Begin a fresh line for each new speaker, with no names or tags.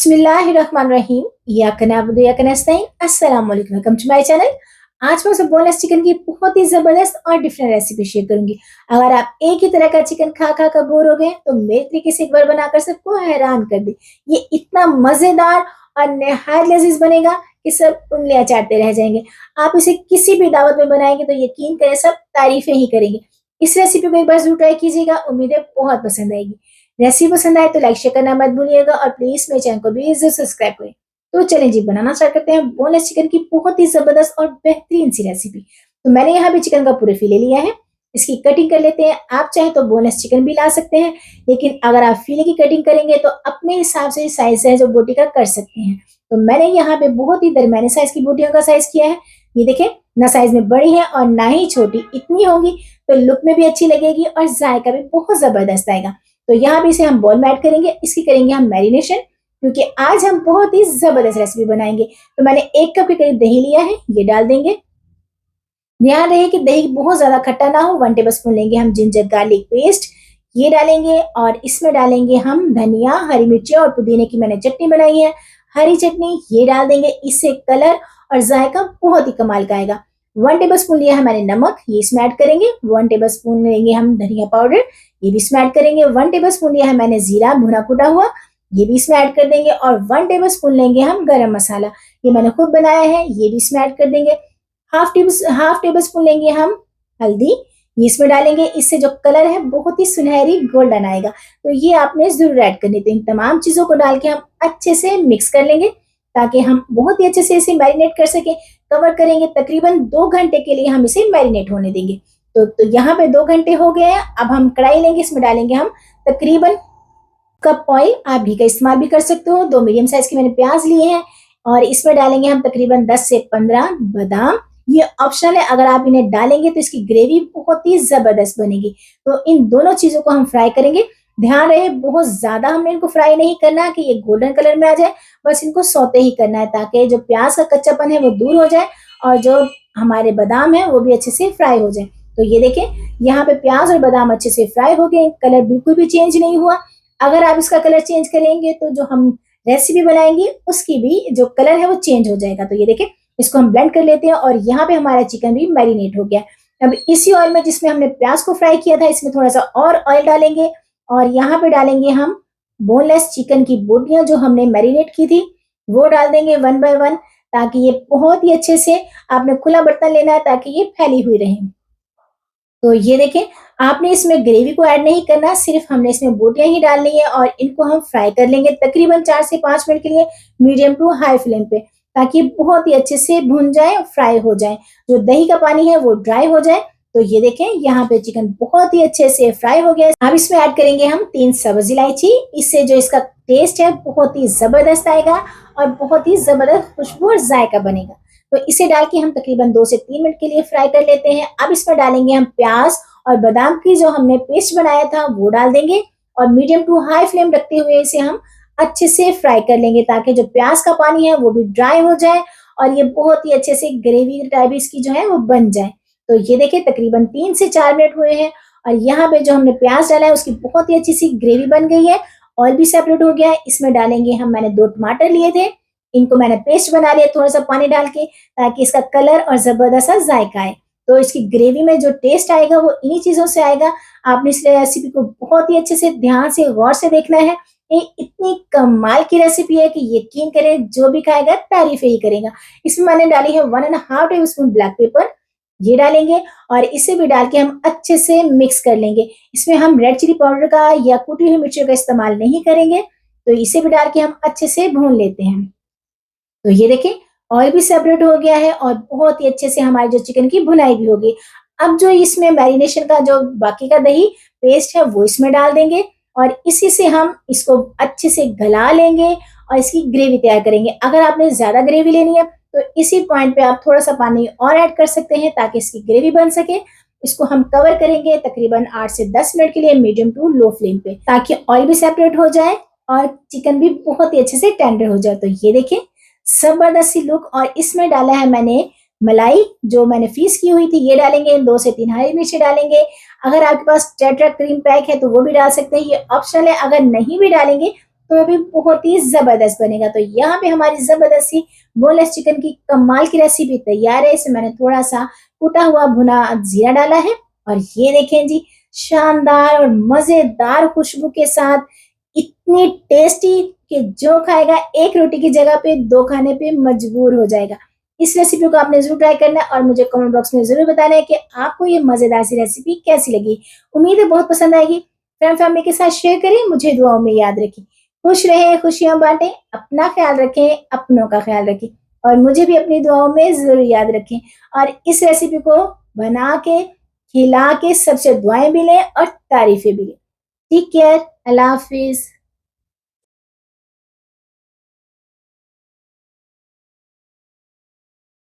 बिस्मिल्लाहिर्रहमानिर्रहीम। इय्याका नअबुदु व इय्याका नस्तईन। अस्सलाम वालेकुम, वेलकम टू माय चैनल। आज मैं आपसे बोनलेस चिकन की बहुत ही ज़बरदस्त और डिफरेंट रेसिपी शेयर करूँगी। अगर आप एक ही तरह का चिकन खा-खा कर बोर हो गए, तो मेरे तरीके से एक बार बनाकर सबको हैरान कर दें। ये इतना मज़ेदार और निहायत लज़ीज़ बनेगा कि सब उँगलियाँ चाटते रह जाएँगे। आप इसे किसी भी दावत में बनाएँगे तो यकीन करें सब तारीफ़ें ही करेंगे। इस रेसिपी को एक बार ज़रूर ट्राई कीजिएगा, उम्मीद है बहुत पसंद आएगी। रेसिपी पसंद आए तो लाइक शेयर करना मत भूलिएगा और प्लीज़ मेरे चैनल को भी ज़रूर सब्सक्राइब करें। तो चलें जी, बनाना स्टार्ट करते हैं बोनलेस चिकन की बहुत ही ज़बरदस्त और बेहतरीन सी रेसिपी। तो मैंने यहाँ पे चिकन का पूरे फिले लिया है, इसकी कटिंग कर लेते हैं। आप चाहें तो बोनलेस चिकन भी ला सकते हैं, लेकिन अगर आप फिले की कटिंग करेंगे तो अपने हिसाब से साइज़ है जो बोटी का कर सकते हैं। तो मैंने यहाँ पे बहुत ही दरमियाने साइज़ की बोटियों का साइज़ किया है। ये देखें, ना साइज़ में बड़ी है और ना ही छोटी। इतनी होगी तो लुक में भी अच्छी लगेगी और जायका भी बहुत ज़बरदस्त आएगा। तो यहाँ पे इसे हम बॉल में ऐड करेंगे, इसकी करेंगे हम मैरिनेशन, क्योंकि आज हम बहुत ही ज़बरदस्त रेसिपी बनाएँगे। तो मैंने 1 कप के करीब दही लिया है, ये डाल देंगे। ध्यान रहे कि दही बहुत ज़्यादा खट्टा ना हो। 1 टेबलस्पून लेंगे हम जिंजर गार्लिक पेस्ट, ये डालेंगे और इसमें डालेंगे हम धनिया, हरी मिर्ची और पुदीने की मैंने चटनी बनाई है, हरी चटनी ये डाल देंगे। इससे कलर और जायका बहुत ही कमाल का आएगा। 1 टेबलस्पून लिया है मैंने नमक, ये इसमें ऐड करेंगे। 1 टेबलस्पून लेंगे हम धनिया पाउडर, ये भी इसमें ऐड करेंगे। 1 टेबलस्पून लिया है मैंने जीरा भुना कूटा हुआ, ये भी इसमें ऐड कर देंगे और 1 टेबलस्पून लेंगे हम गरम मसाला, ये मैंने खुद बनाया है, ये भी इसमें ऐड कर देंगे। हाफ टेबल स्पून लेंगे हम हल्दी, ये इसमें डालेंगे। इससे जो कलर है बहुत ही सुनहरी गोल्डन आएगा, तो ये आपने जरूर ऐड करनी। तो इन तमाम चीजों को डाल के हम अच्छे से मिक्स कर लेंगे, ताकि हम बहुत ही अच्छे से इसे मैरिनेट कर सके। कवर करेंगे, तकरीबन 2 घंटे के लिए हम इसे मैरिनेट होने देंगे। तो यहाँ पे 2 घंटे हो गए हैं। अब हम कढ़ाई लेंगे, इसमें डालेंगे हम तकरीबन कप ऑयल। आप घी का इस्तेमाल भी कर सकते हो। 2 मीडियम साइज के मैंने प्याज लिए हैं और इसमें डालेंगे हम तकरीबन 10 से 15 बादाम। ये ऑप्शनल है, अगर आप इन्हें डालेंगे तो इसकी ग्रेवी बहुत ही ज़बरदस्त बनेगी। तो इन दोनों चीज़ों को हम फ्राई करेंगे। ध्यान रहे बहुत ज़्यादा हमने इनको फ्राई नहीं करना है कि ये गोल्डन कलर में आ जाए, बस इनको सौते ही करना है, ताकि जो प्याज का कच्चापन है वो दूर हो जाए और जो हमारे बादाम है वो भी अच्छे से फ्राई हो जाए। तो ये देखें, यहाँ पे प्याज और बादाम अच्छे से फ्राई हो गए, कलर बिल्कुल भी चेंज नहीं हुआ। अगर आप इसका कलर चेंज करेंगे तो जो हम रेसिपी बनाएंगे उसकी भी जो कलर है वो चेंज हो जाएगा। तो ये देखें, इसको हम ब्लेंड कर लेते हैं और यहाँ पे हमारा चिकन भी मैरिनेट हो गया। अब इसी ऑयल में जिसमें हमने प्याज को फ्राई किया था, इसमें थोड़ा सा और ऑयल डालेंगे और यहाँ पे डालेंगे हम बोनलेस चिकन की बोटियां जो हमने मैरिनेट की थी, वो डाल देंगे 1 बाय 1, ताकि ये बहुत ही अच्छे से, आपने खुला बर्तन लेना है ताकि ये फैली हुई रहे। तो ये देखें, आपने इसमें ग्रेवी को ऐड नहीं करना, सिर्फ हमने इसमें बोटियां ही डालनी है और इनको हम फ्राई कर लेंगे तकरीबन 4 से 5 मिनट के लिए, मीडियम टू हाई फ्लेम पे, ताकि बहुत ही अच्छे से भुन जाए और फ्राई हो जाए, जो दही का पानी है वो ड्राई हो जाए। तो ये देखें, यहाँ पे चिकन बहुत ही अच्छे से फ्राई हो गया है। अब इसमें ऐड करेंगे हम 3 सब्ज इलायची, इससे जो इसका टेस्ट है बहुत ही जबरदस्त आएगा और बहुत ही जबरदस्त खुशबू और जायका बनेगा। तो इसे डाल के हम तकरीबन 2 से 3 मिनट के लिए फ्राई कर लेते हैं। अब इसमें डालेंगे हम प्याज और बादाम की जो हमने पेस्ट बनाया था वो डाल देंगे और मीडियम टू हाई फ्लेम रखते हुए इसे हम अच्छे से फ्राई कर लेंगे, ताकि जो प्याज का पानी है वो भी ड्राई हो जाए और ये बहुत ही अच्छे से ग्रेवी टाइप इसकी जो है वो बन जाए। तो ये देखिए, तकरीबन 3 से 4 मिनट हुए हैं और यहाँ पे जो हमने प्याज डाला है उसकी बहुत ही अच्छी सी ग्रेवी बन गई है। ऑयल भी सेपरेट हो गया है। इसमें डालेंगे हम, मैंने 2 टमाटर लिए थे, इनको मैंने पेस्ट बना लिया थोड़ा सा पानी डाल के, ताकि इसका कलर और जबरदस्त सा जायका आए। तो इसकी ग्रेवी में जो टेस्ट आएगा वो इन्हीं चीजों से आएगा। आपने इस रेसिपी को बहुत ही अच्छे से ध्यान से गौर से देखना है। ये इतनी कमाल की रेसिपी है कि यकीन करें जो भी खाएगा तारीफ ही करेगा। इसमें मैंने डाली है 1.5 टेबल स्पून ब्लैक पेपर, ये डालेंगे और इसे भी डाल के हम अच्छे से मिक्स कर लेंगे। इसमें हम रेड चिली पाउडर का या कुटी हुई मिर्ची का इस्तेमाल नहीं करेंगे। तो इसे भी डाल के हम अच्छे से भून लेते हैं। तो ये देखें, ऑयल भी सेपरेट हो गया है और बहुत ही अच्छे से हमारी जो चिकन की भुनाई भी होगी। अब जो इसमें मैरिनेशन का जो बाकी का दही पेस्ट है वो इसमें डाल देंगे और इसी से हम इसको अच्छे से गला लेंगे और इसकी ग्रेवी तैयार करेंगे। अगर आपने ज्यादा ग्रेवी लेनी है तो इसी पॉइंट पे आप थोड़ा सा पानी और ऐड कर सकते हैं, ताकि इसकी ग्रेवी बन सके। इसको हम कवर करेंगे तकरीबन 8 से 10 मिनट के लिए, मीडियम टू लो फ्लेम पे, ताकि ऑयल भी सेपरेट हो जाए और चिकन भी बहुत ही अच्छे से टेंडर हो जाए। तो ये देखिए, जबरदस्त सी लुक। और इसमें डाला है मैंने मलाई, जो मैंने फ्रीज की हुई थी, ये डालेंगे। 2 से 3 हरी मिर्ची डालेंगे। अगर आपके पास टेट्रा क्रीम पैक है तो वो भी डाल सकते हैं, ये ऑप्शनल है। अगर नहीं भी डालेंगे तो भी बहुत ही ज़बरदस्त बनेगा। तो यहाँ पे हमारी ज़बरदस्त सी बोनलेस चिकन की कमाल की रेसिपी तैयार है। इसमें मैंने थोड़ा-सा कुटा हुआ भुना जीरा डाला है और ये देखें जी, शानदार और मज़ेदार खुशबू के साथ इतनी टेस्टी कि जो खाएगा एक रोटी की जगह पे 2 खाने पे मजबूर हो जाएगा। इस रेसिपी को आपने ज़रूर ट्राई करना है और मुझे कमेंट बॉक्स में ज़रूर बताना है कि आपको ये मज़ेदार सी रेसिपी कैसी लगी। उम्मीद है बहुत पसंद आएगी। फ्रेंड फैमिली के साथ शेयर करें, मुझे दुआओं में याद रखें। खुश रहें, खुशियाँ बाँटें, अपना ख़्याल रखें, अपनों का ख़्याल रखें और मुझे भी अपनी दुआओं में ज़रूर याद रखें। और इस रेसिपी को बना के, खिला के सबसे दुआएँ भी लें और तारीफ़ें भी लें। टेक केयर, अल्लाह हाफ़िज़।